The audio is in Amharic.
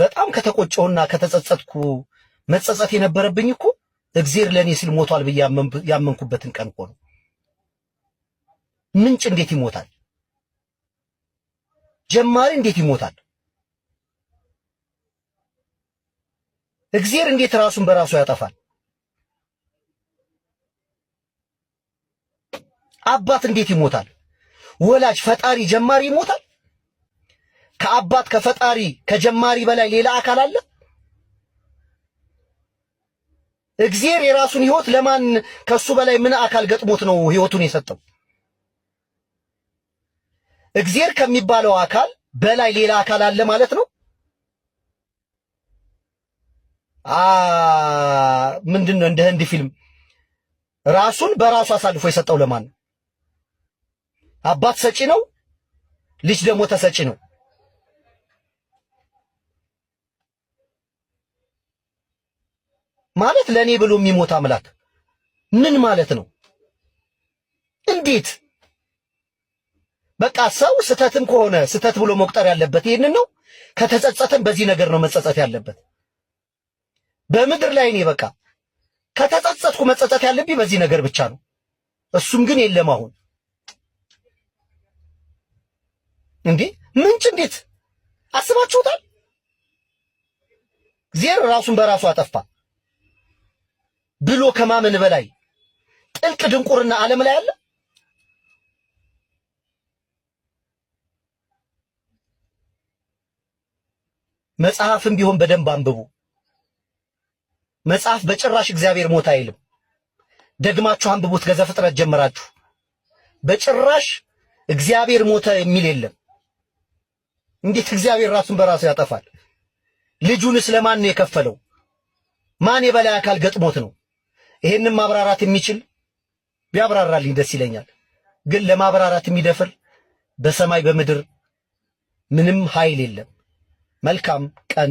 በጣም ከተቆጨውና ከተጸጸትኩ መጸጸት የነበረብኝ እኮ እግዚአብሔር ለኔ ሲል ሞቷል ብዬ ያመንኩበትን ቀን እኮ ነው። ምንጭ እንዴት ይሞታል? ጀማሪ እንዴት ይሞታል? እግዚአብሔር እንዴት ራሱን በራሱ ያጠፋል? አባት እንዴት ይሞታል? ወላጅ ፈጣሪ ጀማሪ ይሞታል? ከአባት ከፈጣሪ ከጀማሪ በላይ ሌላ አካል አለ? እግዚአብሔር የራሱን ህይወት ለማን ከሱ በላይ ምን አካል ገጥሞት ነው ህይወቱን የሰጠው? እግዚአብሔር ከሚባለው አካል በላይ ሌላ አካል አለ ማለት ነው? ምንድነው እንደ ህንድ ፊልም ራሱን በራሱ አሳልፎ የሰጠው ለማን ነው? አባት ሰጪ ነው፣ ልጅ ደግሞ ተሰጪ ነው። ማለት ለኔ ብሎ የሚሞት አምላክ ምን ማለት ነው? እንዴት? በቃ ሰው ስተትም ከሆነ ስተት ብሎ መቁጠር ያለበት ይሄንን ነው። ከተጸጸተም በዚህ ነገር ነው መጸጸት ያለበት። በምድር ላይ እኔ በቃ ከተጸጸትኩ መጸጸት ያለብኝ በዚህ ነገር ብቻ ነው። እሱም ግን የለም። አሁን እንዴ ምንጭ እንዴት አስባችሁታል? እግዚአብሔር ራሱን በራሱ አጠፋ ብሎ ከማመን በላይ ጥልቅ ድንቁርና ዓለም ላይ አለ? መጽሐፍም ቢሆን በደንብ አንብቡ። መጽሐፍ በጭራሽ እግዚአብሔር ሞተ አይልም። ደግማችሁ አንብቡት ከዘፍጥረት ጀምራችሁ። በጭራሽ እግዚአብሔር ሞተ የሚል የለም። እንዴት እግዚአብሔር ራሱን በራሱ ያጠፋል? ልጁንስ ለማን ነው የከፈለው? ማን የበላይ አካል ገጥሞት ነው? ይሄንን ማብራራት የሚችል ቢያብራራልኝ ደስ ይለኛል። ግን ለማብራራት የሚደፍር በሰማይ በምድር ምንም ኃይል የለም። መልካም ቀን